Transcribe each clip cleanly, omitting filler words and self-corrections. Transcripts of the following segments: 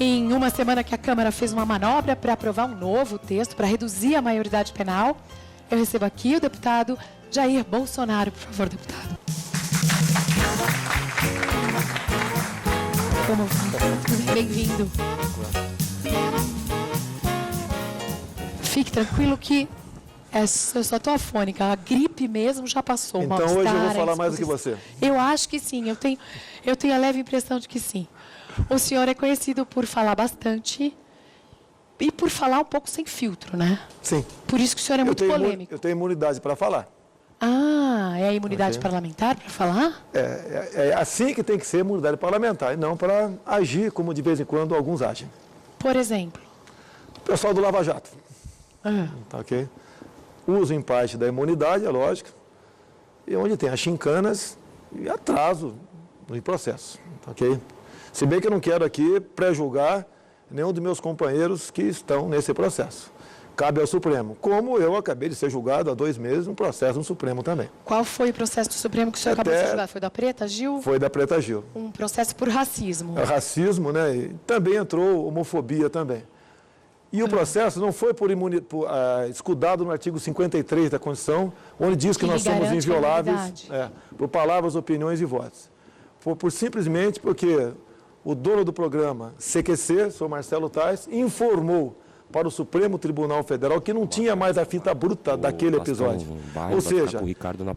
Em uma semana que a Câmara fez uma manobra para aprovar um novo texto para reduzir a maioridade penal, eu recebo aqui o deputado Jair Bolsonaro. Por favor, deputado. Como vai? Bem-vindo. Fique tranquilo que eu só estou afônica. A gripe mesmo já passou. Então hoje eu vou falar mais do que você. Eu acho que sim. Eu tenho a leve impressão de que sim. O senhor é conhecido por falar bastante e por falar um pouco sem filtro, né? Sim. Por isso que o senhor é muito polêmico. Eu tenho imunidade para falar. Ah, é a imunidade parlamentar para falar? É assim que tem que ser a imunidade parlamentar, e não para agir como de vez em quando alguns agem. Por exemplo? O pessoal do Lava Jato. Tá, ok? Uso em parte da imunidade, é lógico, e onde tem as chincanas e atraso no processo. Tá, ok? Se bem que eu não quero aqui pré-julgar nenhum dos meus companheiros que estão nesse processo. Cabe ao Supremo. Como eu acabei de ser julgado há 2 meses no processo no Supremo também. Qual foi o processo do Supremo que o senhor acabou de ser julgado? Foi da Preta Gil? Foi da Preta Gil. Um processo por racismo. Racismo, né? E também entrou homofobia também. E o processo não foi escudado no artigo 53 da Constituição, onde diz que nós somos invioláveis por palavras, opiniões e votos. Foi simplesmente porque o dono do programa CQC, o senhor Marcelo Tais, informou para o Supremo Tribunal Federal que não tinha mais a fita bruta daquele episódio. Ou seja,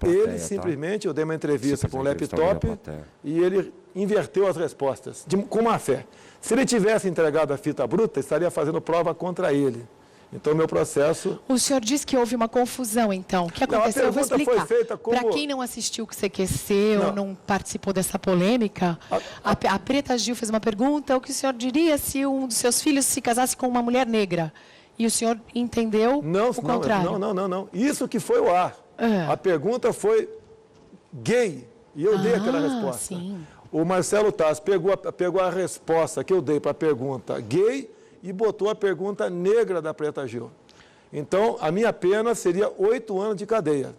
ele simplesmente, eu dei uma entrevista com o laptop e ele inverteu as respostas, com má fé. Se ele tivesse entregado a fita bruta, estaria fazendo prova contra ele. Então, meu processo... O senhor disse que houve uma confusão, então. O que aconteceu? Eu vou explicar. Para quem não assistiu o que você aqueceu, não participou dessa polêmica, a Preta Gil fez uma pergunta, o que o senhor diria se um dos seus filhos se casasse com uma mulher negra? E o senhor entendeu o contrário? Não. Isso que foi o ar. A pergunta foi gay, e eu dei aquela resposta. Sim. O Marcelo Taz pegou a resposta que eu dei para a pergunta gay e botou a pergunta negra da Preta Gil. Então, a minha pena seria 8 anos de cadeia.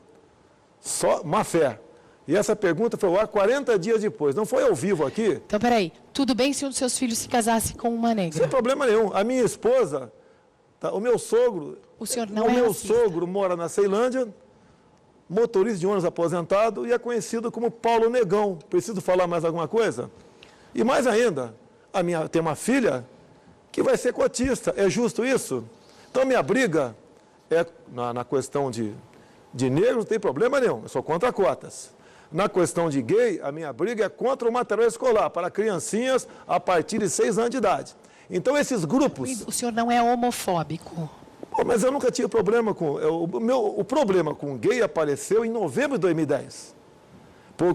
Só má fé. E essa pergunta foi ao ar 40 dias depois. Não foi ao vivo aqui. Então, peraí. Tudo bem se um dos seus filhos se casasse com uma negra? Sem problema nenhum. A minha esposa, o meu sogro... O senhor não é racista. O meu sogro mora na Ceilândia, motorista de ônibus aposentado, e é conhecido como Paulo Negão. Preciso falar mais alguma coisa? E mais ainda, tem uma filha que vai ser cotista. É justo isso? Então, minha briga é na questão de negro, não tem problema nenhum. Eu sou contra cotas. Na questão de gay, a minha briga é contra o material escolar para criancinhas a partir de 6 anos de idade. Então, esses grupos... O senhor não é homofóbico? Mas eu nunca tive problema com... O problema com gay apareceu em novembro de 2010.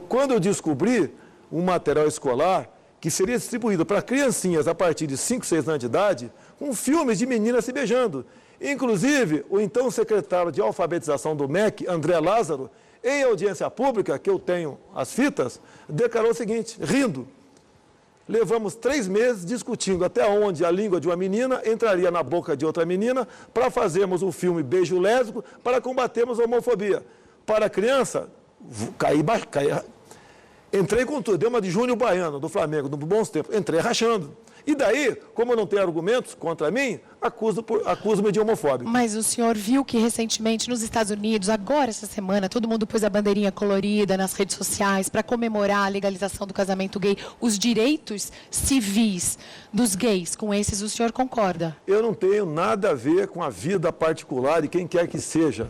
Quando eu descobri um material escolar que seria distribuído para criancinhas a partir de 5, 6 anos de idade, com filmes de meninas se beijando. Inclusive, o então secretário de alfabetização do MEC, André Lázaro, em audiência pública, que eu tenho as fitas, declarou o seguinte, rindo: levamos 3 meses discutindo até onde a língua de uma menina entraria na boca de outra menina para fazermos o filme Beijo Lésbico para combatermos a homofobia. Para a criança, entrei com tudo, deu uma de Júnior Baiano, do Flamengo, do Bons Tempos, entrei rachando. E daí, como eu não tenho argumentos contra mim, acuso-me de homofóbico. Mas o senhor viu que recentemente nos Estados Unidos, agora essa semana, todo mundo pôs a bandeirinha colorida nas redes sociais para comemorar a legalização do casamento gay. Os direitos civis dos gays, com esses o senhor concorda? Eu não tenho nada a ver com a vida particular de quem quer que seja.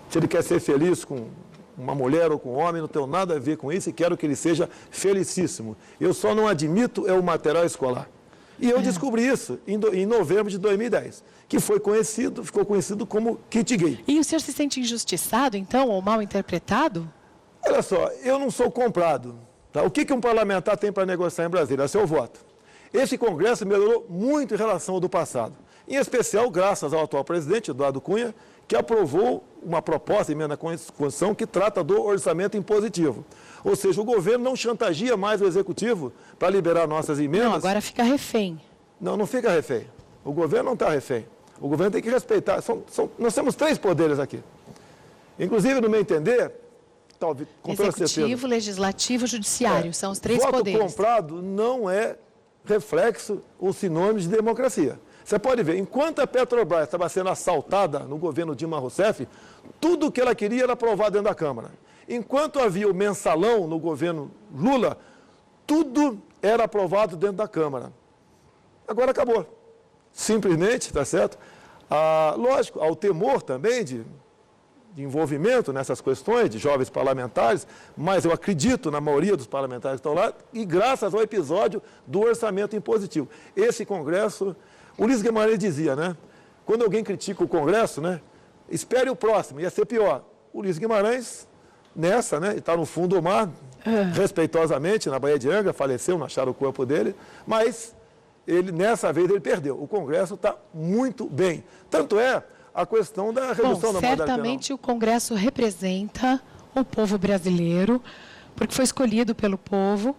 Se ele quer ser feliz com uma mulher ou com um homem, não tenho nada a ver com isso e quero que ele seja felicíssimo. Eu só não admito o material escolar. E eu descobri isso em novembro de 2010, que ficou conhecido como kit gay. E o senhor se sente injustiçado, então, ou mal interpretado? Olha só, eu não sou comprado. Tá? O que um parlamentar tem para negociar em Brasília? É seu voto. Esse Congresso melhorou muito em relação ao do passado. Em especial, graças ao atual presidente, Eduardo Cunha, que aprovou uma proposta de emenda na Constituição que trata do orçamento impositivo. Ou seja, o governo não chantageia mais o executivo para liberar nossas emendas. Não, agora fica refém. Não fica refém. O governo não está refém. O governo tem que respeitar. Nós temos 3 poderes aqui. Inclusive, no meu entender, Executivo, Legislativo, Judiciário, são os 3 poderes. Voto comprado não é reflexo, o sinônimo de democracia. Você pode ver, enquanto a Petrobras estava sendo assaltada no governo Dilma Rousseff, tudo o que ela queria era aprovado dentro da Câmara. Enquanto havia o mensalão no governo Lula, tudo era aprovado dentro da Câmara. Agora acabou. Simplesmente, está certo? Lógico, há o temor também de envolvimento nessas questões de jovens parlamentares, mas eu acredito na maioria dos parlamentares que estão lá, e graças ao episódio do orçamento impositivo. Esse Congresso, o Ulisses Guimarães dizia, né? Quando alguém critica o Congresso, né? Espere o próximo, ia ser pior. O Ulisses Guimarães, nessa, né? Está no fundo do mar, respeitosamente, na Baía de Angra, faleceu, não acharam o corpo dele, mas nessa vez ele perdeu. O Congresso está muito bem. Tanto é a questão da redução da mortalidade penal. Certamente o Congresso representa o povo brasileiro, porque foi escolhido pelo povo.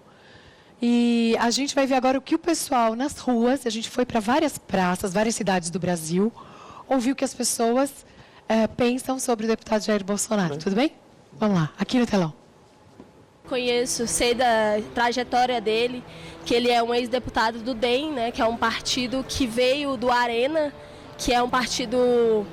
E a gente vai ver agora o que o pessoal nas ruas, a gente foi para várias praças, várias cidades do Brasil, ouviu o que as pessoas pensam sobre o deputado Jair Bolsonaro. Tudo bem? Vamos lá, aqui no telão. Conheço, sei da trajetória dele, que ele é um ex-deputado do DEM, né, que é um partido que veio do Arena, que é um partido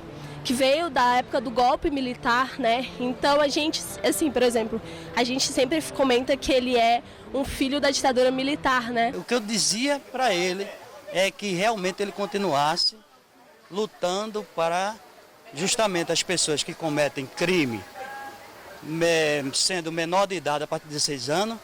que veio da época do golpe militar, né? Então a gente, assim, por exemplo, a gente sempre comenta que ele é um filho da ditadura militar, né? O que eu dizia para ele é que realmente ele continuasse lutando para justamente as pessoas que cometem crime, sendo menor de idade a partir de 16 anos,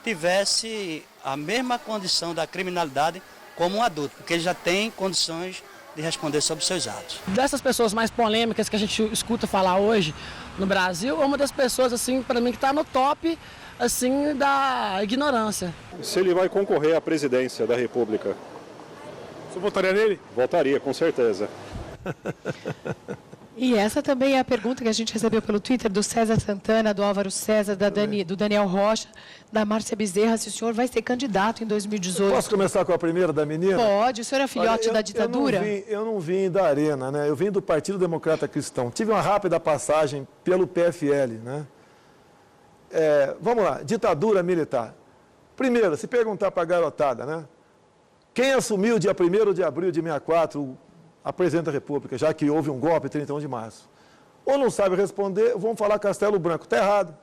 tivesse a mesma condição da criminalidade como um adulto, porque ele já tem condições de responder sobre seus atos. Dessas pessoas mais polêmicas que a gente escuta falar hoje no Brasil, é uma das pessoas, assim, para mim, que está no top, assim, da ignorância. Se ele vai concorrer à presidência da República. Você votaria nele? Votaria, com certeza. E essa também é a pergunta que a gente recebeu pelo Twitter do César Santana, do Álvaro César, do Daniel Rocha, da Márcia Bezerra, se o senhor vai ser candidato em 2018. Posso começar com a primeira da menina? Pode. O senhor é filhote da ditadura? Eu não vim da Arena, né? Eu vim do Partido Democrata Cristão. Tive uma rápida passagem pelo PFL, né? Vamos lá, ditadura militar. Primeiro, se perguntar para a garotada, né? Quem assumiu dia 1º de abril de 64 a presidente da República, já que houve um golpe 31 de março? Ou não sabe responder, vão falar Castelo Branco. Está errado.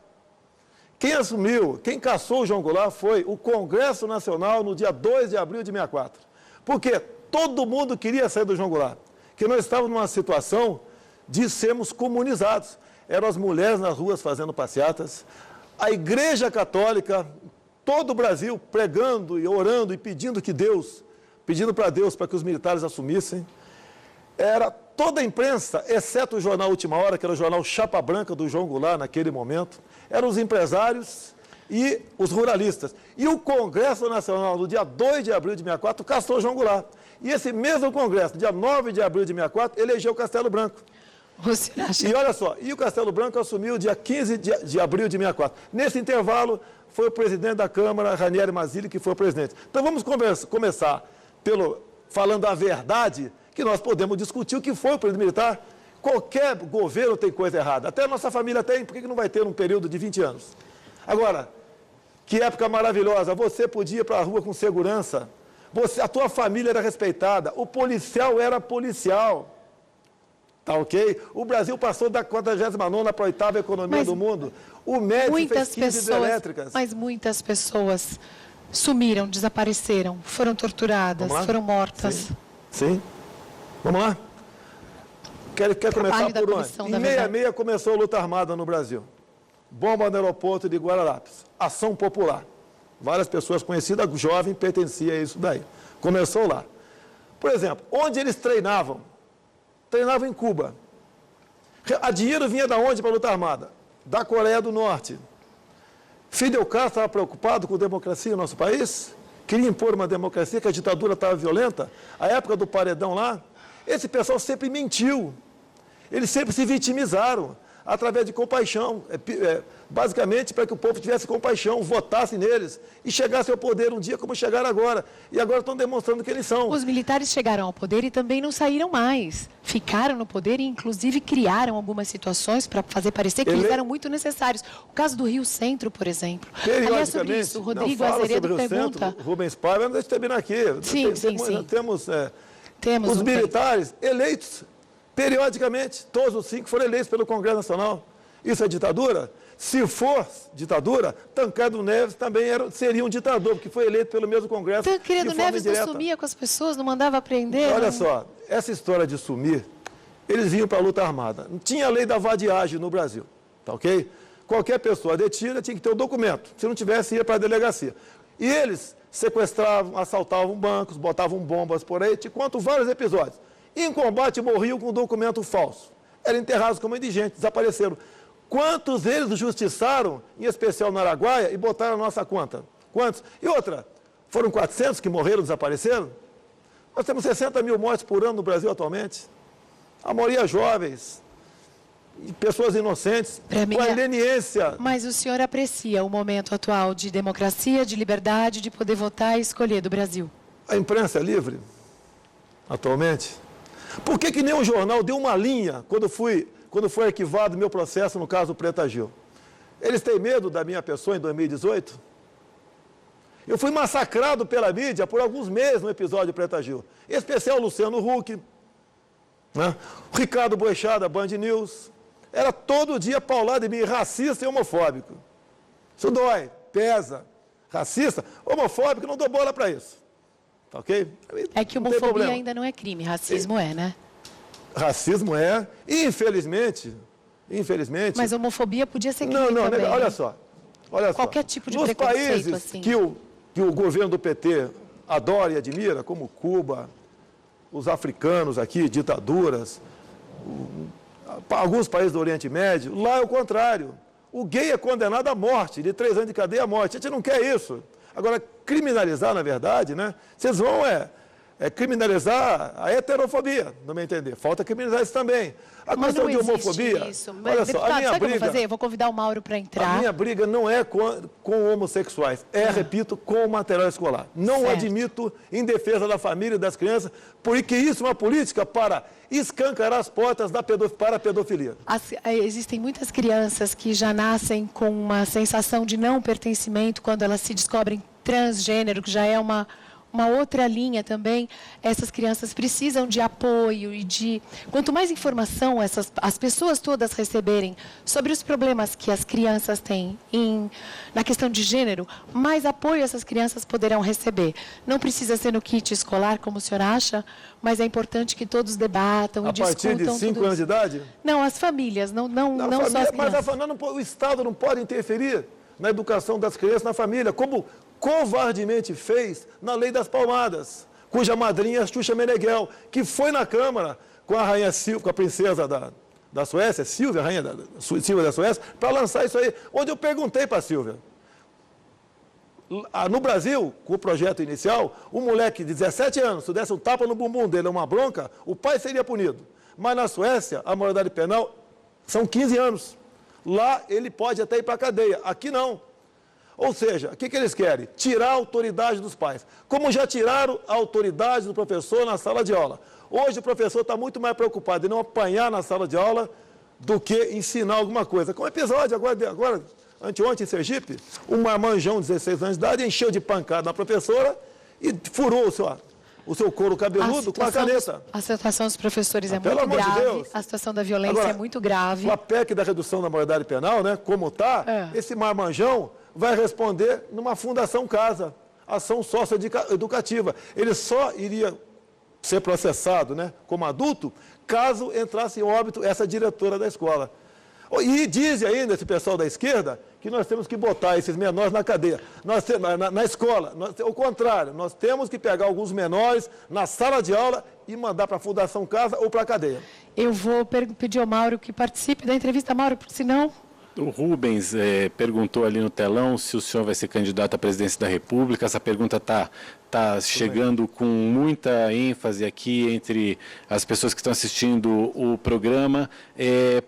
Quem assumiu, quem caçou o João Goulart foi o Congresso Nacional no dia 2 de abril de 64. Porque todo mundo queria sair do João Goulart. Que nós estávamos numa situação de sermos comunizados. Eram as mulheres nas ruas fazendo passeatas, a Igreja Católica, todo o Brasil pregando e orando e pedindo para Deus para que os militares assumissem. Era toda a imprensa, exceto o jornal Última Hora, que era o jornal Chapa Branca do João Goulart naquele momento, eram os empresários e os ruralistas. E o Congresso Nacional, no dia 2 de abril de 64, caçou o João Goulart. E esse mesmo Congresso, no dia 9 de abril de 64, elegeu o Castelo Branco. E olha só, e o Castelo Branco assumiu dia 15 de abril de 64. Nesse intervalo, foi o presidente da Câmara, Ranieri Mazzilli, que foi o presidente. Então vamos começar falando a verdade, que nós podemos discutir o que foi o período militar. Qualquer governo tem coisa errada. Até a nossa família tem, por que não vai ter num período de 20 anos? Agora, que época maravilhosa. Você podia ir para a rua com segurança. A tua família era respeitada. O policial era policial. Tá ok? O Brasil passou da 49ª para a 8ª economia do mundo. O médico fez 15 hidrelétricas. Mas muitas pessoas sumiram, desapareceram, foram torturadas, foram mortas. Sim. Vamos lá? Quer começar por onde? Em 66 começou a luta armada no Brasil. Bomba no aeroporto de Guararapes. Ação popular. Várias pessoas conhecidas, jovem, pertencia a isso daí. Começou lá. Por exemplo, onde eles treinavam? Treinavam em Cuba. A dinheiro vinha da onde para a luta armada? Da Coreia do Norte. Fidel Castro estava preocupado com a democracia no nosso país? Queria impor uma democracia, que a ditadura estava violenta? A época do paredão lá? Esse pessoal sempre mentiu. Eles sempre se vitimizaram. através de compaixão, basicamente para que o povo tivesse compaixão, votasse neles e chegasse ao poder um dia como chegaram agora. E agora estão demonstrando que eles são. Os militares chegaram ao poder e também não saíram mais. Ficaram no poder e, inclusive, criaram algumas situações para fazer parecer que eles eram muito necessários. O caso do Rio Centro, por exemplo. Periodicamente, sobre isso, o Rodrigo não fala Azeredo sobre o pergunta... Centro, Rubens Paiva, deixa eu terminar aqui. Sim. Temos os militares eleitos periodicamente, todos os 5 foram eleitos pelo Congresso Nacional. Isso é ditadura? Se for ditadura, Tancredo Neves também seria um ditador, porque foi eleito pelo mesmo Congresso. Tancredo Neves não sumia com as pessoas, não mandava prender? Olha só, essa história de sumir, eles vinham para a luta armada. Não tinha a lei da vadiagem no Brasil, tá ok? Qualquer pessoa detida tinha que ter o documento. Se não tivesse, ia para a delegacia. E eles sequestravam, assaltavam bancos, botavam bombas por aí, te conto vários episódios. Em combate morriam com documento falso. Eram enterrados como indigentes, desapareceram. Quantos eles justiçaram, em especial no Araguaia, e botaram na nossa conta? Quantos? E outra, foram 400 que morreram, desapareceram? Nós temos 60 mil mortes por ano no Brasil atualmente. A maioria jovens, e pessoas inocentes, com a leniência. Mas o senhor aprecia o momento atual de democracia, de liberdade, de poder votar e escolher do Brasil? A imprensa é livre, atualmente. Por que nenhum jornal deu uma linha quando foi arquivado meu processo no caso Preta Gil? Eles têm medo da minha pessoa em 2018? Eu fui massacrado pela mídia por alguns meses no episódio Preta Gil. Em especial o Luciano Huck, né? O Ricardo Boechat da Band News. Era todo dia paulado em mim, racista e homofóbico. Isso dói, pesa. Racista, homofóbico, não dou bola para isso. Tá ok? É que homofobia ainda não é crime, racismo né? Racismo é, e infelizmente... Mas homofobia podia ser crime também. Olha só. Qualquer tipo de nos preconceito, países assim. que o governo do PT adora e admira, como Cuba, os africanos aqui, ditaduras, alguns países do Oriente Médio, lá é o contrário. O gay é condenado à morte, de 3 anos de cadeia à morte. A gente não quer isso. Agora, criminalizar, na verdade, né? Vocês vão criminalizar a heterofobia, não me entender. Falta criminalizar isso também. A questão de homofobia. Isso. Olha só, a minha briga. O que eu vou fazer? Eu vou convidar o Mauro para entrar. A minha briga não é com homossexuais, repito, com o material escolar. Não admito em defesa da família e das crianças, porque isso é uma política para escancarar as portas para a pedofilia. Existem muitas crianças que já nascem com uma sensação de não pertencimento quando elas se descobrem transgênero, que já é uma outra linha também. Essas crianças precisam de apoio e de... Quanto mais informação as pessoas todas receberem sobre os problemas que as crianças têm na questão de gênero, mais apoio essas crianças poderão receber. Não precisa ser no kit escolar, como o senhor acha, mas é importante que todos debatam e discutam. A partir de 5 anos de idade? Não, as famílias, não só as crianças. Mas o Estado não pode interferir na educação das crianças, na família, como covardemente fez na Lei das Palmadas, cuja madrinha é Xuxa Meneghel, que foi na Câmara com a rainha Silvia, com a princesa da Suécia, Silvia, a rainha Silvia da Suécia, para lançar isso aí, onde eu perguntei para a Silvia. No Brasil, com o projeto inicial, um moleque de 17 anos, se desse um tapa no bumbum dele, uma bronca, o pai seria punido. Mas na Suécia, a maioridade penal são 15 anos. Lá ele pode até ir para a cadeia, aqui não. Ou seja, o que eles querem? Tirar a autoridade dos pais. Como já tiraram a autoridade do professor na sala de aula. Hoje o professor está muito mais preocupado em não apanhar na sala de aula do que ensinar alguma coisa. Com um episódio agora anteontem em Sergipe, um marmanjão de 16 anos de idade encheu de pancada na professora e furou o seu couro cabeludo com a caneta. A situação dos professores é muito grave, a situação da violência é muito grave. Com a PEC da redução da maioridade penal, né, como está, esse marmanjão vai responder numa Fundação Casa, ação socioeducativa. Ele só iria ser processado, né, como adulto, caso entrasse em óbito essa diretora da escola. E diz ainda esse pessoal da esquerda que nós temos que botar esses menores na cadeia, na escola. Ao contrário, nós temos que pegar alguns menores na sala de aula e mandar para a Fundação Casa ou para a cadeia. Eu vou pedir ao Mauro que participe da entrevista, Mauro, porque senão O Rubens perguntou ali no telão se o senhor vai ser candidato à presidência da República. Essa pergunta está chegando com muita ênfase aqui entre as pessoas que estão assistindo o programa.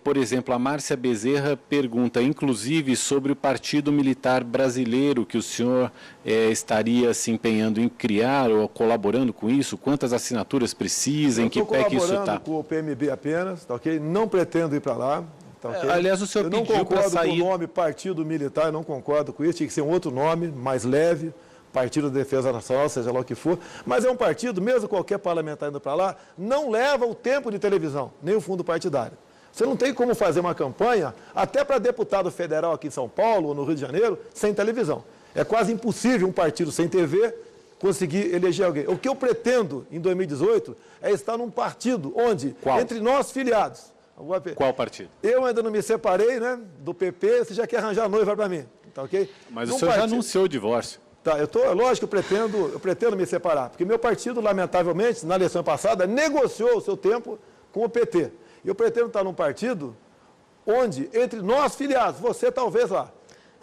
Por exemplo, a Márcia Bezerra pergunta, inclusive, sobre o Partido Militar Brasileiro, que o senhor estaria se empenhando em criar ou colaborando com isso. Quantas assinaturas precisa, em que pé que isso está? Eu estou colaborando com o PMB apenas, tá ok? Não pretendo ir para lá. Tá, okay? Aliás, o senhor pediu para sair... Eu não concordo com o nome Partido Militar, eu não concordo com isso, tinha que ser um outro nome, mais leve, Partido da Defesa Nacional, seja lá o que for, mas é um partido, mesmo qualquer parlamentar indo para lá, não leva o tempo de televisão, nem o fundo partidário. Você não tem como fazer uma campanha, até para deputado federal aqui em São Paulo ou no Rio de Janeiro, sem televisão. É quase impossível um partido sem TV conseguir eleger alguém. O que eu pretendo, em 2018, é estar num partido onde, entre nós filiados... Qual partido? Eu ainda não me separei, né, do PP, você já quer arranjar noiva para mim, tá ok? Mas o senhor já anunciou o divórcio. Tá, lógico que eu pretendo me separar, porque meu partido, lamentavelmente, na eleição passada, negociou o seu tempo com o PT. E eu pretendo estar num partido onde, entre nós filiados, você talvez lá,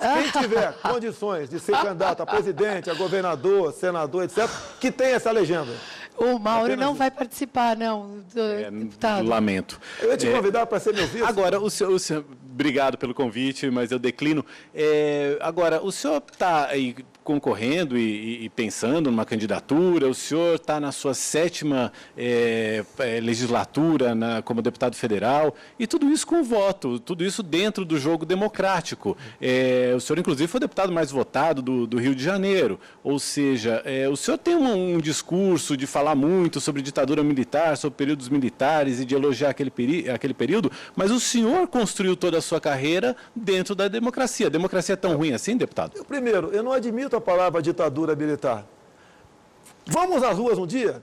quem tiver condições de ser candidato a presidente, a governador, senador, etc., que tenha essa legenda. O Mauro não vai participar, não, deputado. Lamento. Eu ia te convidar para ser meu vice. Agora, o senhor, obrigado pelo convite, mas eu declino. Agora, o senhor está aí concorrendo e pensando numa candidatura, o senhor está na sua 7ª legislatura como deputado federal, e tudo isso com voto, tudo isso dentro do jogo democrático. O senhor, inclusive, foi o deputado mais votado do Rio de Janeiro, ou seja, o senhor tem um discurso de falar muito sobre ditadura militar, sobre períodos militares e de elogiar aquele período, mas o senhor construiu toda a sua carreira dentro da democracia. A democracia é tão ruim assim, deputado? Primeiro, eu não admito a palavra ditadura militar. Vamos às ruas um dia?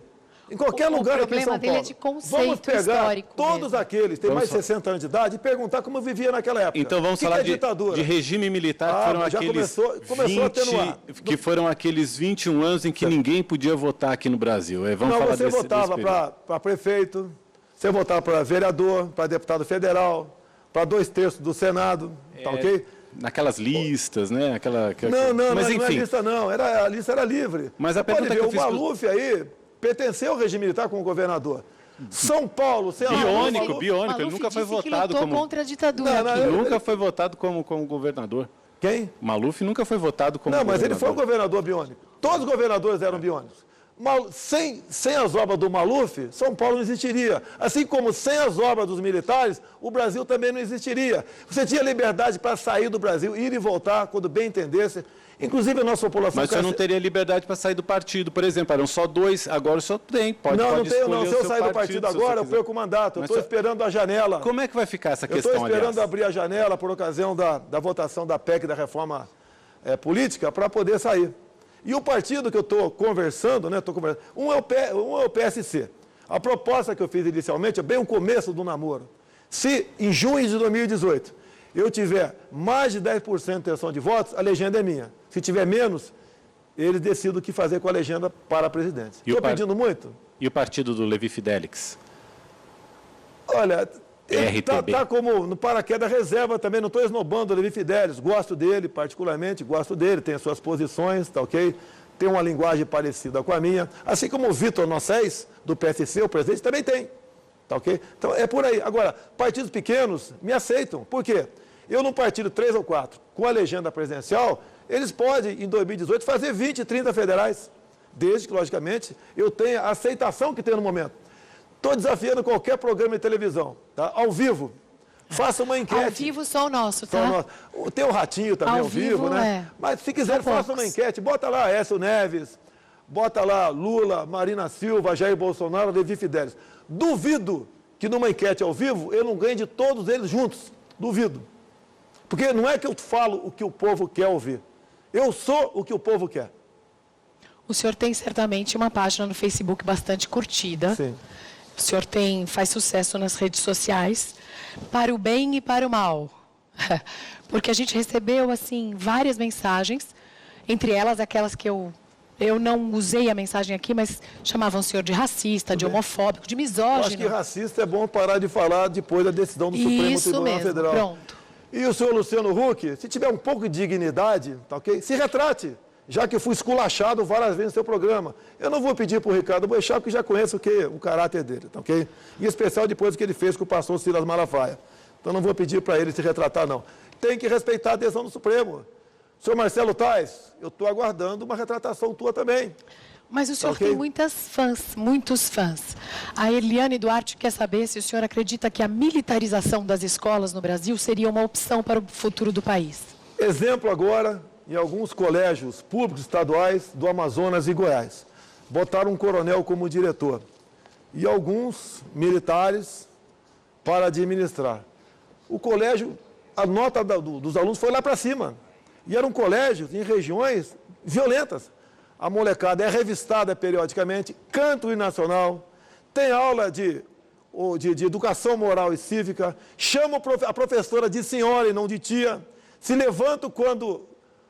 Em qualquer lugar aqui em São Paulo. É de conceito vamos pegar histórico todos mesmo. Aqueles, tem mais de 60 anos de idade, e perguntar como vivia naquela época. Então vamos falar de regime militar, que foram aqueles começou a atenuar. Que foram aqueles 21 anos em que ninguém podia votar aqui no Brasil. Vamos falar você votava para prefeito, você votava para vereador, para deputado federal, para 2/3 do Senado, tá ok? Naquelas listas, né? Mas enfim. Não é lista não, a lista era livre. Mas a pergunta que eu fiz... O Maluf aí pertenceu ao regime militar como governador. São Paulo, Biônico, ele nunca foi votado como... contra a ditadura. Nunca foi votado como governador. Quem? Maluf nunca foi votado como governador. Não, mas ele foi um governador biônico. Todos os governadores eram biônicos. Sem as obras do Maluf, São Paulo não existiria. Assim como sem as obras dos militares, o Brasil também não existiria. Você tinha liberdade para sair do Brasil, ir e voltar quando bem entendesse. Inclusive a nossa população... Mas você não teria liberdade para sair do partido, por exemplo. Eram só 2, agora o senhor tem. Pode tenho não. Se eu sair do partido agora, eu perco o mandato. Eu estou esperando a janela. Como é que vai ficar essa questão, Eu estou esperando abrir a janela por ocasião da votação da PEC, da reforma política, para poder sair. E o partido que eu estou conversando, né? Um é o PSC. A proposta que eu fiz inicialmente é bem o começo do namoro. Se em junho de 2018 eu tiver mais de 10% de intenção de votos, a legenda é minha. Se tiver menos, eles decidem o que fazer com a legenda para a presidência. Estou pedindo muito? E o partido do Levi Fidelix? Olha, ele está como no paraquedas reserva também, não estou esnobando o Levi Fidelix, gosto dele particularmente, tem as suas posições, tá ok? Tem uma linguagem parecida com a minha, assim como o Vitor Nossés, do PSC, o presidente, também tem, tá ok? Então é por aí. Agora, partidos pequenos me aceitam, por quê? Eu num partido 3 ou 4, com a legenda presidencial, eles podem, em 2018, fazer 20, 30 federais, desde que, logicamente, eu tenha a aceitação que tem no momento. Estou desafiando qualquer programa de televisão, tá? Ao vivo. Faça uma enquete. Ao vivo só o nosso, tá? Tem o Ratinho também ao vivo, né? Mas se quiser, faça uma enquete. Bota lá Aécio Neves, bota lá Lula, Marina Silva, Jair Bolsonaro, Levi Fidelix. Duvido que numa enquete ao vivo eu não ganhe de todos eles juntos. Duvido. Porque não é que eu falo o que o povo quer ouvir. Eu sou o que o povo quer. O senhor tem certamente uma página no Facebook bastante curtida. Sim. O senhor faz sucesso nas redes sociais, para o bem e para o mal. Porque a gente recebeu, assim, várias mensagens, entre elas aquelas que eu não usei a mensagem aqui, mas chamavam o senhor de racista, de homofóbico, de misógino. Eu acho que racista é bom parar de falar depois da decisão do Supremo Tribunal Federal. Pronto. E o senhor Luciano Huck, se tiver um pouco de dignidade, tá ok? Se retrate, já que eu fui esculachado várias vezes no seu programa. Eu não vou pedir para o Ricardo Boechat, porque já conheço o caráter dele, tá ok? Em especial depois do que ele fez com o pastor Silas Malafaia. Então não vou pedir para ele se retratar, não. Tem que respeitar a decisão do Supremo. Senhor Marcelo Tais, eu estou aguardando uma retratação tua também. Mas o senhor tem muitos fãs. A Eliane Duarte quer saber se o senhor acredita que a militarização das escolas no Brasil seria uma opção para o futuro do país. Exemplo agora, em alguns colégios públicos estaduais do Amazonas e Goiás. Botaram um coronel como diretor e alguns militares para administrar. O colégio, a nota dos alunos foi lá para cima. E eram colégios em regiões violentas. A molecada é revistada periodicamente, canta o hino nacional, tem aula de educação moral e cívica, chama a professora de senhora e não de tia, se levanta quando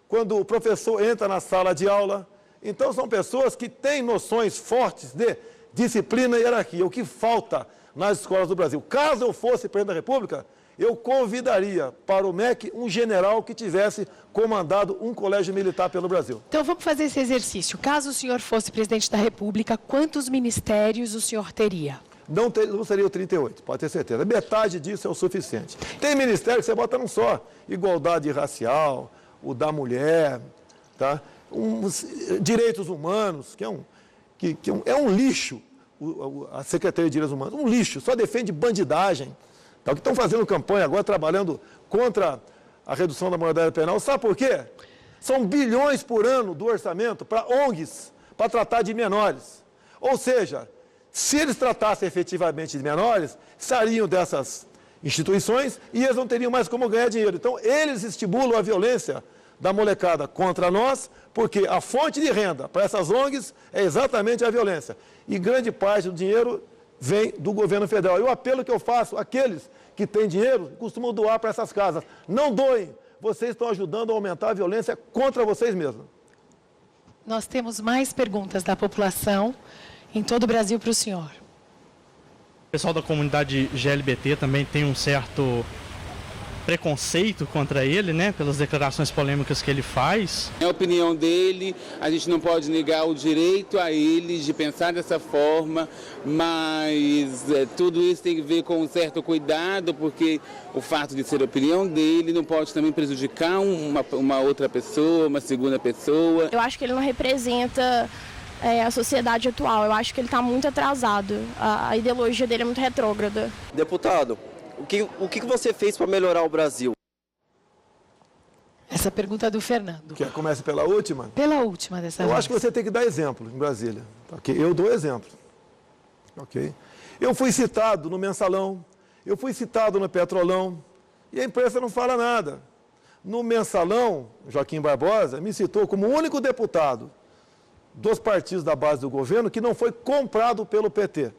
o professor entra na sala de aula. Então, são pessoas que têm noções fortes de disciplina e hierarquia, o que falta nas escolas do Brasil. Caso eu fosse presidente da República, eu convidaria para o MEC um general que tivesse comandado um colégio militar pelo Brasil. Então, vamos fazer esse exercício. Caso o senhor fosse presidente da República, quantos ministérios o senhor teria? Não seria o 38, pode ter certeza. Metade disso é o suficiente. Tem ministério que você bota num só. Igualdade racial, o da mulher, tá? Direitos humanos, que é um lixo, a Secretaria de Direitos Humanos, um lixo, só defende bandidagem. Tá? O que estão fazendo campanha agora, trabalhando contra a redução da moralidade penal, sabe por quê? São bilhões por ano do orçamento para ONGs, para tratar de menores. Ou seja, se eles tratassem efetivamente de menores, sairiam dessas instituições e eles não teriam mais como ganhar dinheiro. Então, eles estimulam a violência da molecada contra nós, porque a fonte de renda para essas ONGs é exatamente a violência. E grande parte do dinheiro vem do governo federal. E o apelo que eu faço àqueles que têm dinheiro costumam doar para essas casas. Não doem, vocês estão ajudando a aumentar a violência contra vocês mesmos. Nós temos mais perguntas da população em todo o Brasil para o senhor. O pessoal da comunidade GLBT também tem um certo preconceito contra ele, né, pelas declarações polêmicas que ele faz. É a opinião dele, a gente não pode negar o direito a ele de pensar dessa forma, mas tudo isso tem que ver com um certo cuidado, porque o fato de ser a opinião dele não pode também prejudicar uma outra pessoa, uma segunda pessoa. Eu acho que ele não representa a sociedade atual, eu acho que ele está muito atrasado, a ideologia dele é muito retrógrada. Deputado, o que você fez para melhorar o Brasil? Essa pergunta é do Fernando. Quer começa pela última? Pela última dessa vez. Eu acho que você tem que dar exemplo em Brasília. Okay? Eu dou exemplo. Okay? Eu fui citado no Mensalão, eu fui citado no Petrolão, e a imprensa não fala nada. No Mensalão, Joaquim Barbosa me citou como o único deputado dos partidos da base do governo que não foi comprado pelo PT.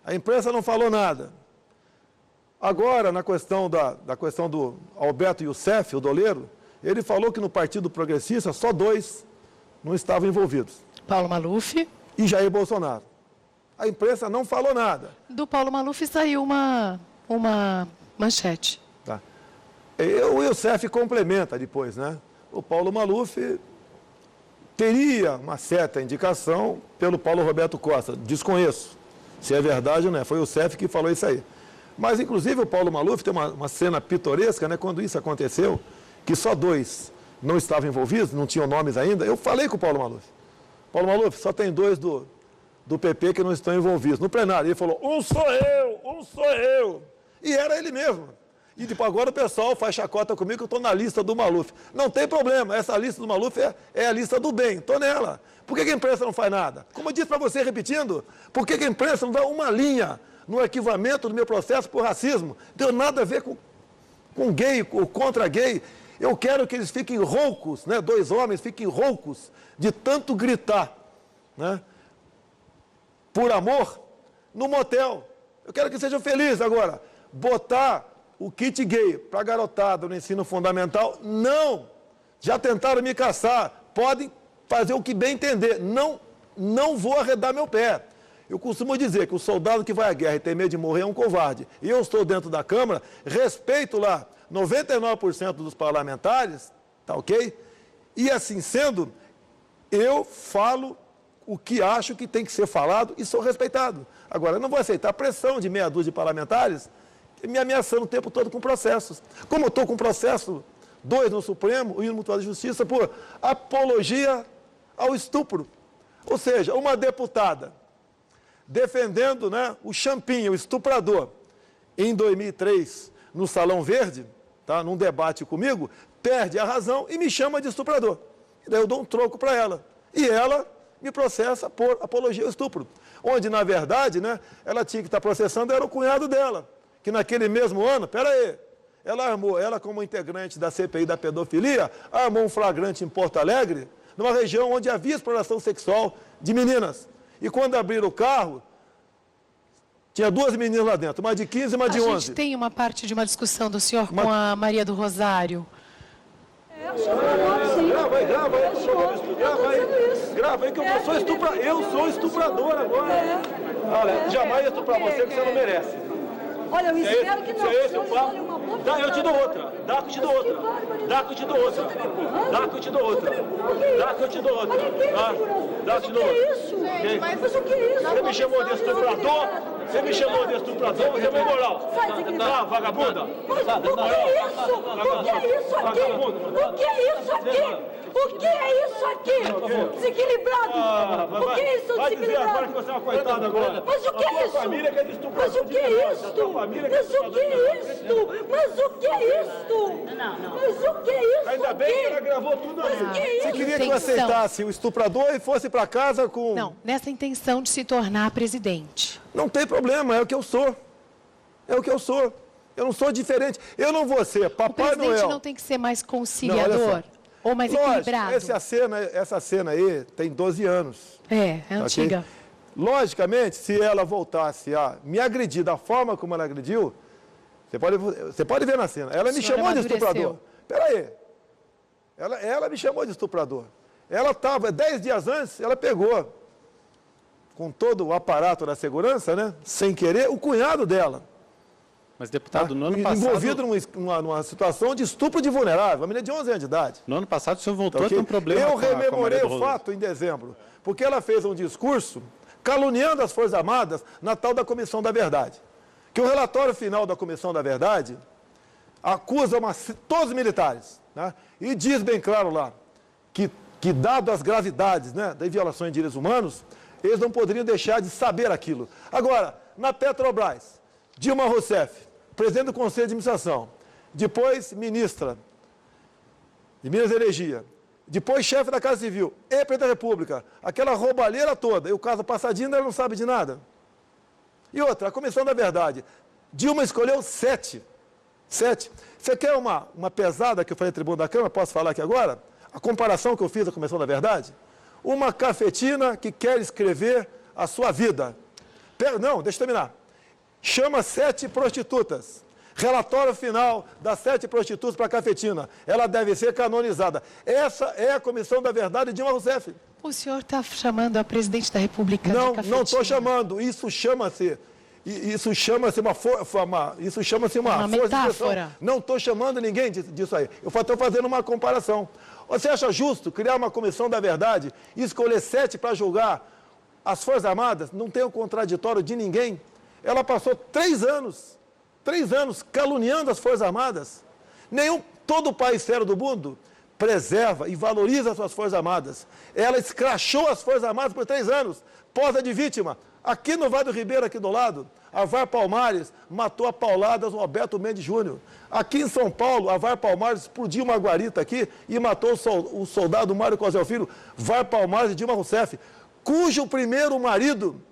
A imprensa não falou nada. Agora, na questão do Alberto Youssef, o doleiro, ele falou que no Partido Progressista só 2 não estavam envolvidos. Paulo Maluf. E Jair Bolsonaro. A imprensa não falou nada. Do Paulo Maluf saiu uma manchete. Tá. O Youssef complementa depois, né? O Paulo Maluf teria uma certa indicação pelo Paulo Roberto Costa. Desconheço se é verdade ou não é. Foi o Youssef que falou isso aí. Mas, inclusive, o Paulo Maluf tem uma cena pitoresca, né? Quando isso aconteceu, que só 2 não estavam envolvidos, não tinham nomes ainda. Eu falei com o Paulo Maluf. Paulo Maluf, só tem 2 do PP que não estão envolvidos. No plenário, ele falou, um sou eu. E era ele mesmo. E depois, agora o pessoal faz chacota comigo que eu estou na lista do Maluf. Não tem problema, essa lista do Maluf é a lista do bem, estou nela. Por que a imprensa não faz nada? Como eu disse para você, repetindo, por que a imprensa não dá uma linha no arquivamento do meu processo por racismo? Deu nada a ver com gay ou contra gay. Eu quero que eles fiquem roucos, né? 2 homens fiquem roucos de tanto gritar, né? Por amor, no motel. Eu quero que sejam felizes agora. Botar o kit gay para garotada no ensino fundamental, não. Já tentaram me caçar. Podem fazer o que bem entender. Não vou arredar meu pé. Eu costumo dizer que o soldado que vai à guerra e tem medo de morrer é um covarde. E eu estou dentro da Câmara, respeito lá 99% dos parlamentares, tá ok? E assim sendo, eu falo o que acho que tem que ser falado e sou respeitado. Agora, eu não vou aceitar a pressão de meia dúzia de parlamentares me ameaçando o tempo todo com processos. Como eu estou com processo 2 no Supremo e no Tribunal de Justiça por apologia ao estupro. Ou seja, uma deputada defendendo, né, o Champinha, o estuprador, em 2003, no Salão Verde, tá, num debate comigo, perde a razão e me chama de estuprador. E daí eu dou um troco para ela. E ela me processa por apologia ao estupro. Onde, na verdade, né, ela tinha que estar processando, era o cunhado dela, que naquele mesmo ano, ela como integrante da CPI da pedofilia, armou um flagrante em Porto Alegre, numa região onde havia exploração sexual de meninas. E quando abriram o carro, tinha 2 meninas lá dentro, uma de 15 e uma de 11. A gente tem uma parte de uma discussão do senhor com a Maria do Rosário. Grava aí que eu sou estuprador agora. Olha, jamais ia estuprar você que você não merece. Olha, eu espero que não. Se é esse o papo, eu te dou outra. Dá que eu te dou outra. Dá que eu te dou outra. Dá que eu te dou outra. Dá que eu te dou outra. Dá que eu te dou outra. Mas o que é isso? Você me chamou de estuprador? Você me chamou de estuprador? Você é moral. Tá, vagabunda? O que é isso aqui? O que é isso aqui? O que é isso aqui? Desequilibrado! O que é isso, vai dizer agora que você é uma coitada agora. Mas o que é isso? Mas o que é isso? Mas o que é isso? Mas o que é isso? Mas o que é isso? Ainda bem que ela gravou tudo ali. Mas o que é isso? Você queria que eu aceitasse o estuprador e fosse para casa com... Não, nessa intenção de se tornar presidente. Não tem problema, é o que eu sou. É o que eu sou. Eu não sou diferente. Eu não vou ser Papai Noel. O presidente não tem que ser mais conciliador? Ou mais equilibrado? Essa cena aí tem 12 anos. É antiga. Okay? Logicamente, se ela voltasse a me agredir da forma como ela agrediu, você pode ver na cena. Ela me chamou de estuprador. Peraí. Ela me chamou de estuprador. Ela estava, 10 dias antes, ela pegou, com todo o aparato da segurança, né, sem querer, o cunhado dela. Mas, deputado, no ano passado... Envolvido numa situação de estupro de vulnerável, uma menina de 11 anos de idade. No ano passado, o senhor voltou a ter um problema com a Maria do Rosário. Eu rememorei o fato em dezembro, porque ela fez um discurso caluniando as Forças Armadas na tal da Comissão da Verdade. Que o relatório final da Comissão da Verdade acusa todos os militares, né, e diz bem claro lá que dado as gravidades, né, das violações de direitos humanos, eles não poderiam deixar de saber aquilo. Agora, na Petrobras, Dilma Rousseff, presidente do Conselho de Administração, depois ministra de Minas e Energia, depois chefe da Casa Civil e presidente da República, aquela roubalheira toda, e o caso Passadinho, ela não sabe de nada. E outra, a Comissão da Verdade, Dilma escolheu 7. Você quer uma pesada que eu falei na tribuna da Câmara, posso falar aqui agora? A comparação que eu fiz da Comissão da Verdade? Uma cafetina que quer escrever a sua vida. Não, deixa eu terminar. Chama 7 prostitutas. Relatório final das 7 prostitutas para a cafetina. Ela deve ser canonizada. Essa é a Comissão da Verdade de Dilma Rousseff. O senhor está chamando a presidente da República de cafetina? Não estou chamando. Isso chama-se uma metáfora. Não estou chamando ninguém disso aí. Eu estou fazendo uma comparação. Você acha justo criar uma Comissão da Verdade e escolher 7 para julgar as Forças Armadas? Não tem o contraditório de ninguém. Ela passou 3 anos caluniando as Forças Armadas. Todo o país sério do mundo preserva e valoriza as suas Forças Armadas. Ela escrachou as Forças Armadas por 3 anos, posa de vítima. Aqui no Vale do Ribeiro, aqui do lado, a VAR Palmares matou a pauladas o Roberto Mendes Júnior. Aqui em São Paulo, a VAR Palmares explodiu uma guarita aqui e matou o soldado Mário Cosel Filho, VAR Palmares de Dilma Rousseff, cujo primeiro marido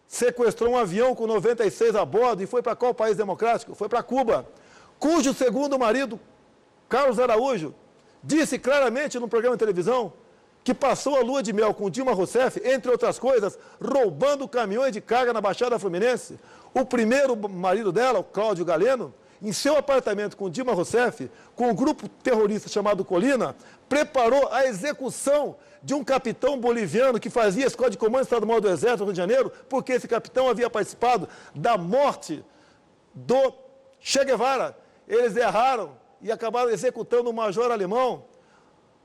sequestrou um avião com 96 a bordo e foi para qual país democrático? Foi para Cuba. Cujo segundo marido, Carlos Araújo, disse claramente no programa de televisão que passou a lua de mel com Dilma Rousseff, entre outras coisas, roubando caminhões de carga na Baixada Fluminense. O primeiro marido dela, o Cláudio Galeno, em seu apartamento com Dilma Rousseff, com um grupo terrorista chamado Colina, preparou a execução de um capitão boliviano que fazia escola de comando Estado-Maior do Exército do Rio de Janeiro, porque esse capitão havia participado da morte do Che Guevara. Eles erraram e acabaram executando o major alemão.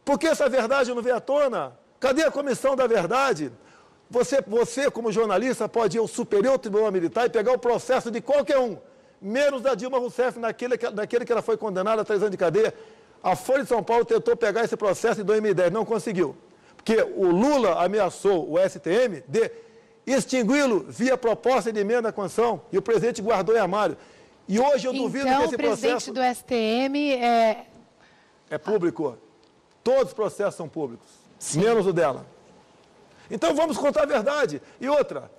Por que essa verdade não veio à tona? Cadê a comissão da verdade? Você, como jornalista, pode ir ao Superior Tribunal Militar e pegar o processo de qualquer um, menos da Dilma Rousseff, naquele que ela foi condenada a 3 anos de cadeia. A Folha de São Paulo tentou pegar esse processo em 2010, não conseguiu. Porque o Lula ameaçou o STM de extingui-lo via proposta de emenda à Constituição e o presidente guardou em armário. E hoje eu duvido que esse processo... Então, o presidente do STM é público. Todos os processos são públicos, menos o dela. Então vamos contar a verdade. E outra,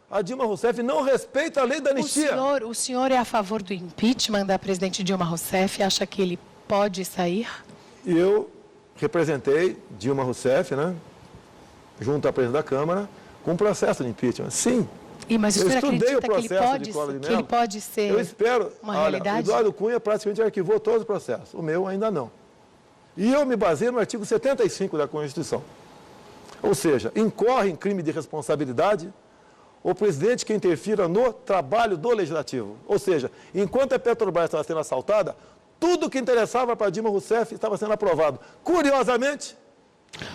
a Dilma Rousseff não respeita a lei da anistia. O senhor é a favor do impeachment da presidente Dilma Rousseff? Acha que ele pode sair? Eu representei Dilma Rousseff, né, junto à presidente da Câmara, com processo de impeachment. Sim. Mas o senhor acredita que ele pode ser eu espero, uma realidade? Eduardo Cunha praticamente arquivou todos os processos. O meu ainda não. E eu me baseio no artigo 75 da Constituição. Ou seja, incorre em crime de responsabilidade o presidente que interfira no trabalho do Legislativo. Ou seja, enquanto a Petrobras estava sendo assaltada, tudo que interessava para Dilma Rousseff estava sendo aprovado. Curiosamente,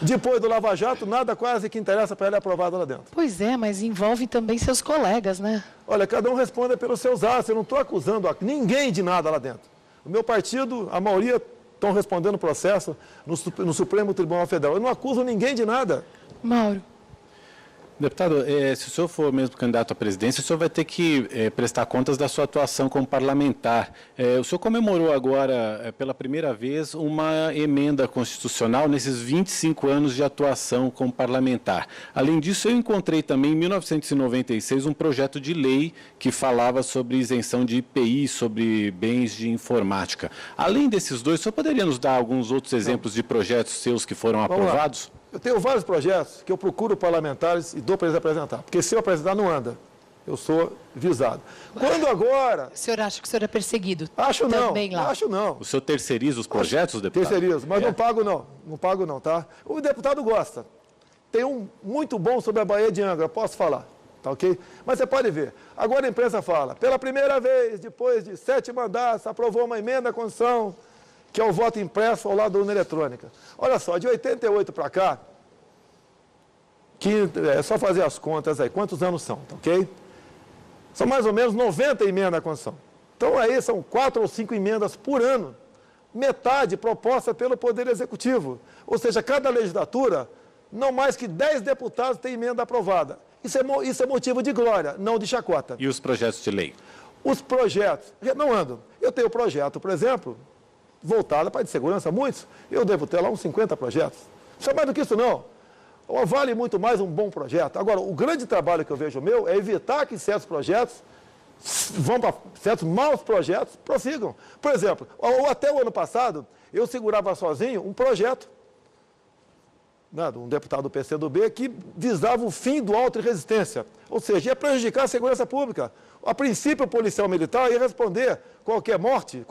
depois do Lava Jato, nada quase que interessa para ela é aprovado lá dentro. Pois é, mas envolve também seus colegas, né? Olha, cada um responde pelos seus atos. Eu não estou acusando ninguém de nada lá dentro. O meu partido, a maioria, estão respondendo processo no Supremo Tribunal Federal. Eu não acuso ninguém de nada. Mauro. Deputado, se o senhor for mesmo candidato à presidência, o senhor vai ter que prestar contas da sua atuação como parlamentar. O senhor comemorou agora, pela primeira vez, uma emenda constitucional nesses 25 anos de atuação como parlamentar. Além disso, eu encontrei também, em 1996, um projeto de lei que falava sobre isenção de IPI, sobre bens de informática. Além desses dois, o senhor poderia nos dar alguns outros exemplos de projetos seus que foram aprovados? Eu tenho vários projetos que eu procuro parlamentares e dou para eles apresentar. Porque se eu apresentar, não anda. Eu sou visado. Quando agora... O senhor acha que o senhor é perseguido? Acho não. Acho não. O senhor terceiriza os projetos, deputado? Terceirizo, mas não pago não. Não pago não, tá? O deputado gosta. Tem um muito bom sobre a Baía de Angra, posso falar. Tá ok? Mas você pode ver. Agora a imprensa fala, pela primeira vez, depois de 7 mandatos, aprovou uma emenda à Constituição, que é o voto impresso ao lado da urna eletrônica. Olha só, de 88 para cá, que é só fazer as contas aí, quantos anos são, tá ok? São mais ou menos 90 emendas à Constituição. Então aí são 4 ou 5 emendas por ano, metade proposta pelo Poder Executivo. Ou seja, cada legislatura, não mais que 10 deputados têm emenda aprovada. Isso é motivo de glória, não de chacota. E os projetos de lei? Os projetos não andam. Eu tenho projeto, por exemplo, voltado para a de segurança, muitos. Eu devo ter lá uns 50 projetos. Não é mais do que isso, não. Vale muito mais um bom projeto. Agora, o grande trabalho que eu vejo meu é evitar que certos projetos vão para certos maus projetos prossigam. Por exemplo, até o ano passado, eu segurava sozinho um projeto, né, de um deputado do PCdoB que visava o fim do auto de resistência. Ou seja, ia prejudicar a segurança pública. A princípio, o policial militar ia responder qualquer morte,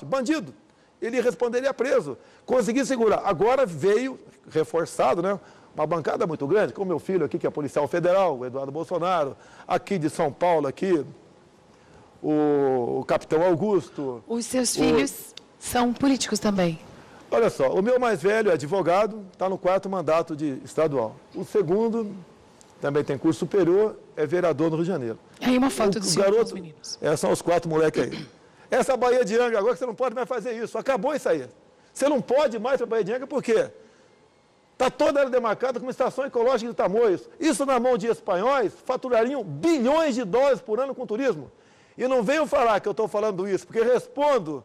bandido. Ele responderia preso. Consegui segurar. Agora veio reforçado, né? Uma bancada muito grande, com o meu filho aqui, que é policial federal, o Eduardo Bolsonaro, aqui de São Paulo, aqui, o capitão Augusto. Os seus filhos são políticos também? Olha só, o meu mais velho é advogado, está no 4º mandato de estadual. O segundo também tem curso superior, é vereador no Rio de Janeiro. Aí uma foto dos garoto, meninos. São os 4 moleques aí. Essa Baía de Angra, agora que você não pode mais fazer isso. Acabou isso aí. Você não pode mais para a Baía de Angra, por quê? Está toda ela demarcada como estação ecológica de Tamoios. Isso na mão de espanhóis faturariam bilhões de dólares por ano com turismo. E não venham falar que eu estou falando isso, porque respondo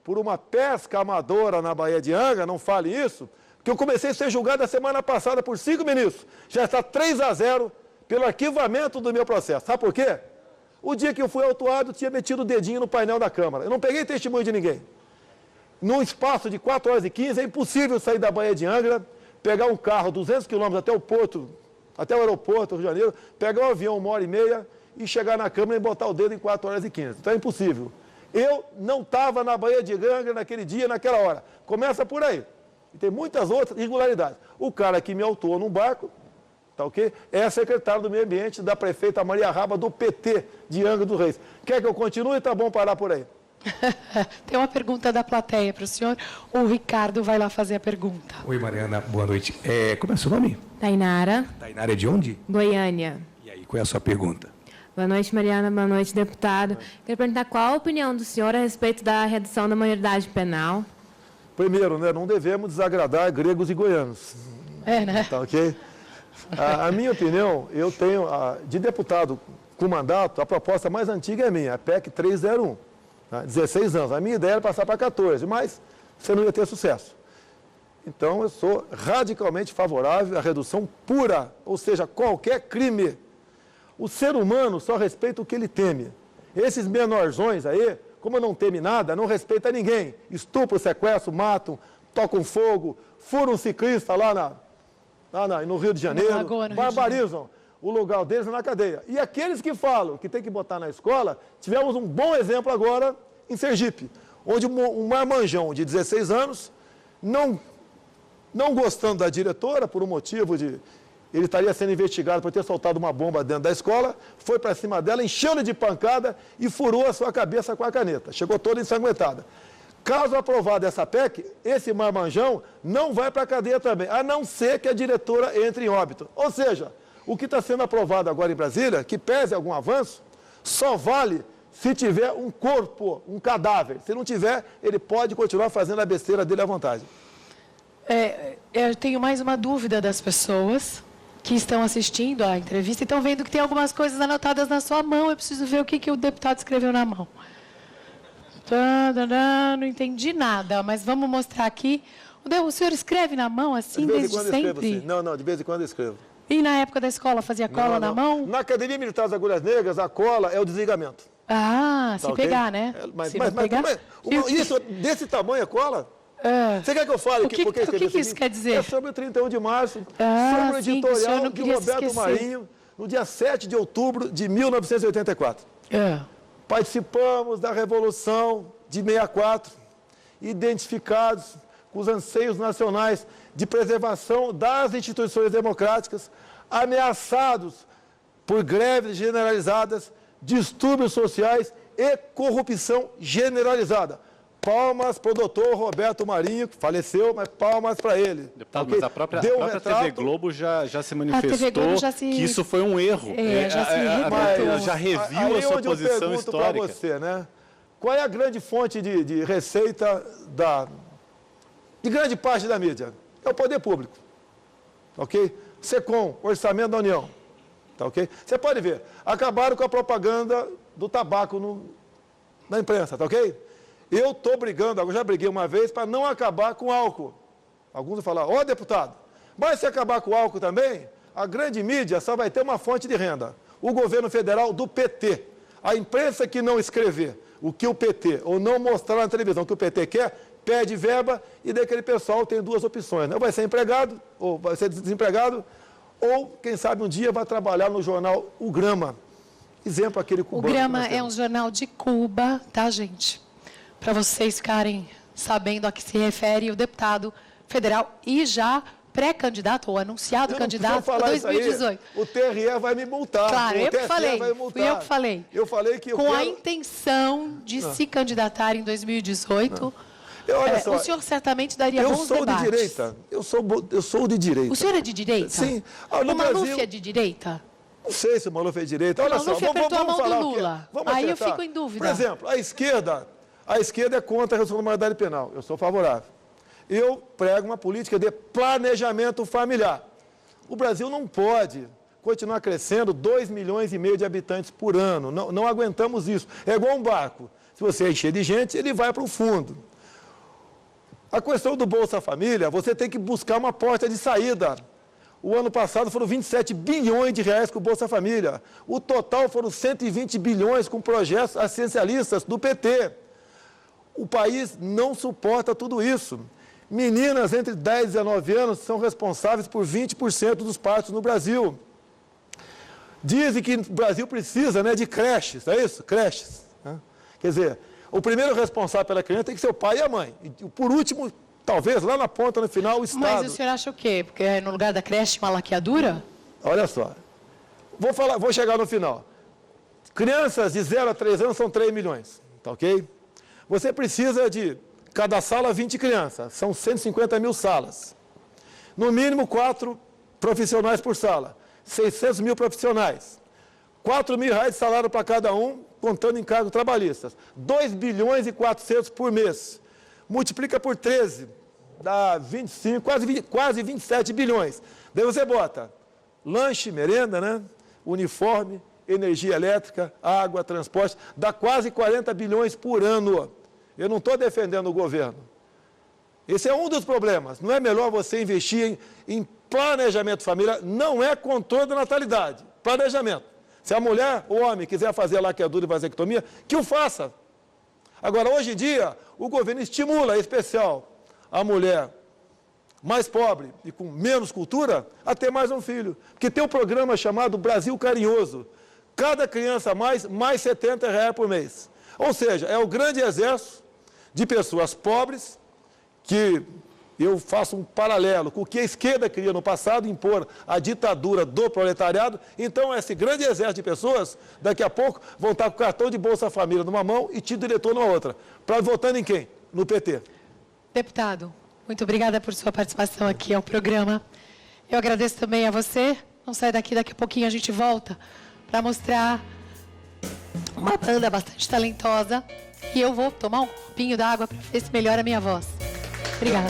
por uma pesca amadora na Baía de Angra, não fale isso, porque eu comecei a ser julgado a semana passada por 5 ministros. Já está 3-0 pelo arquivamento do meu processo. Sabe por quê? O dia que eu fui autuado, tinha metido o dedinho no painel da Câmara. Eu não peguei testemunho de ninguém. Num espaço de 4h15, é impossível sair da Baía de Angra, pegar um carro 200 quilômetros até o porto, até o aeroporto, Rio de Janeiro, pegar um avião 1h30 e chegar na Câmara e botar o dedo em 4h15. Então é impossível. Eu não estava na Baía de Angra naquele dia, naquela hora. Começa por aí. E tem muitas outras irregularidades. O cara que me autuou num barco, tá tá ok? É a secretária do Meio Ambiente da prefeita Maria Raba, do PT de Angra dos Reis. Quer que eu continue? Tá bom parar por aí. Tem uma pergunta da plateia para o senhor. O Ricardo vai lá fazer a pergunta. Oi, Mariana, boa noite. Como é o seu nome? Tainara. Tainara é de onde? Goiânia. E aí, qual é a sua pergunta? Boa noite, Mariana. Boa noite, deputado. Quero perguntar qual a opinião do senhor a respeito da redução da maioridade penal. Primeiro, né, não devemos desagradar gregos e goianos. Né? Tá ok? A minha opinião, eu tenho, de deputado com mandato, a proposta mais antiga é minha, a PEC 301. 16 anos. A minha ideia era passar para 14, mas você não ia ter sucesso. Então, eu sou radicalmente favorável à redução pura, ou seja, qualquer crime. O ser humano só respeita o que ele teme. Esses menorzões aí, como não teme nada, não respeita ninguém. Estupro, sequestro, matam, tocam fogo, furam um ciclista lá no Rio de Janeiro, barbarizam. O lugar deles é na cadeia. E aqueles que falam que tem que botar na escola, tivemos um bom exemplo agora em Sergipe, onde um marmanjão de 16 anos, não gostando da diretora, por um motivo de... Ele estaria sendo investigado por ter soltado uma bomba dentro da escola, foi para cima dela, encheu-lhe de pancada e furou a sua cabeça com a caneta. Chegou toda ensanguentada. Caso aprovada essa PEC, esse marmanjão não vai para a cadeia também, a não ser que a diretora entre em óbito. Ou seja, o que está sendo aprovado agora em Brasília, que pese algum avanço, só vale se tiver um corpo, um cadáver. Se não tiver, ele pode continuar fazendo a besteira dele à vontade. Eu tenho mais uma dúvida das pessoas que estão assistindo à entrevista e estão vendo que tem algumas coisas anotadas na sua mão. Eu preciso ver o que o deputado escreveu na mão. Não entendi nada, mas vamos mostrar aqui. O senhor escreve na mão assim desde sempre? Assim. Não, de vez em quando eu escrevo. E na época da escola fazia cola na mão? Na Academia Militar das Agulhas Negras, a cola é o desligamento. Se okay? Pegar, né? Mas isso, desse tamanho a cola? Você quer que eu fale? O que isso quer dizer? É sobre o 31 de março, sobre o editorial de Roberto Marinho, no dia 7 de outubro de 1984. Participamos da Revolução de 64, identificados com os anseios nacionais de preservação das instituições democráticas, ameaçados por greves generalizadas, distúrbios sociais e corrupção generalizada. Palmas para o doutor Roberto Marinho, que faleceu, mas palmas para ele. Deputado, mas a própria TV Globo já se manifestou que isso foi um erro. Já reviu a sua posição histórica. Para você, né? Qual é a grande fonte de receita de grande parte da mídia? É o poder público. Ok? SECOM, Orçamento da União. Tá ok? Você pode ver, acabaram com a propaganda do tabaco na imprensa, tá ok? Eu estou brigando, eu já briguei uma vez para não acabar com álcool. Alguns vão falar, deputado, mas se acabar com o álcool também, a grande mídia só vai ter uma fonte de renda. O governo federal do PT. A imprensa que não escrever o que o PT, ou não mostrar na televisão o que o PT quer, pede verba e daquele pessoal tem duas opções. Né? Ou vai ser empregado, ou vai ser desempregado, ou, quem sabe, um dia vai trabalhar no jornal O Grama. Exemplo, aquele cubano. O Grama é um jornal de Cuba, tá, gente? Para vocês ficarem sabendo a que se refere o deputado federal e já pré-candidato ou anunciado candidato a 2018. O TRE vai me multar. Claro, fui eu que falei. Eu falei que com a intenção de se candidatar em 2018. Olha só, o senhor certamente daria bons debates. Eu sou de direita. O senhor é de direita? Sim. O Maluf é de direita? Não sei se o Maluf é de direita. Olha só, vamos falar do Lula. Aí eu fico em dúvida. Por exemplo, a esquerda é contra a redução da maioridade penal. Eu sou favorável. Eu prego uma política de planejamento familiar. O Brasil não pode continuar crescendo 2,5 milhões de habitantes por ano. Não aguentamos isso. É igual um barco. Se você encher de gente, ele vai para o fundo. A questão do Bolsa Família, você tem que buscar uma porta de saída. O ano passado foram 27 bilhões de reais com o Bolsa Família. O total foram 120 bilhões com projetos assistencialistas do PT. O país não suporta tudo isso. Meninas entre 10 e 19 anos são responsáveis por 20% dos partos no Brasil. Dizem que o Brasil precisa, né, de creches, é isso? Creches. Né? Quer dizer, o primeiro responsável pela criança tem que ser o pai e a mãe. E, por último, talvez, lá na ponta, no final, o Estado. Mas o senhor acha o quê? Porque no lugar da creche, uma laqueadura? Olha só. Vou chegar no final. Crianças de 0 a 3 anos são 3 milhões, tá ok? Você precisa de, cada sala, 20 crianças. São 150 mil salas. No mínimo, 4 profissionais por sala. 600 mil profissionais. R$4.000 de salário para cada um, contando encargos trabalhistas. 2 bilhões e 400 por mês. Multiplica por 13, dá 25, quase 27 bilhões. Daí você bota lanche, merenda, né? Uniforme, energia elétrica, água, transporte, dá quase 40 bilhões por ano. Eu não estou defendendo o governo. Esse é um dos problemas. Não é melhor você investir em planejamento família? Não é controle da natalidade. Planejamento. Se a mulher ou o homem quiser fazer a laqueadura e vasectomia, que o faça. Agora, hoje em dia, o governo estimula, em especial, a mulher mais pobre e com menos cultura, a ter mais um filho. Porque tem um programa chamado Brasil Carinhoso. Cada criança mais R$70 por mês. Ou seja, é o grande exército de pessoas pobres que eu faço um paralelo com o que a esquerda queria no passado, impor a ditadura do proletariado. Então, esse grande exército de pessoas, daqui a pouco, vão estar com o cartão de Bolsa Família numa mão e título de eleitor na outra. Para votando em quem? No PT. Deputado, muito obrigada por sua participação aqui ao programa. Eu agradeço também a você. Não sai daqui a pouquinho a gente volta para mostrar uma banda bastante talentosa. E eu vou tomar um copinho d'água para ver se melhora a minha voz. Obrigada.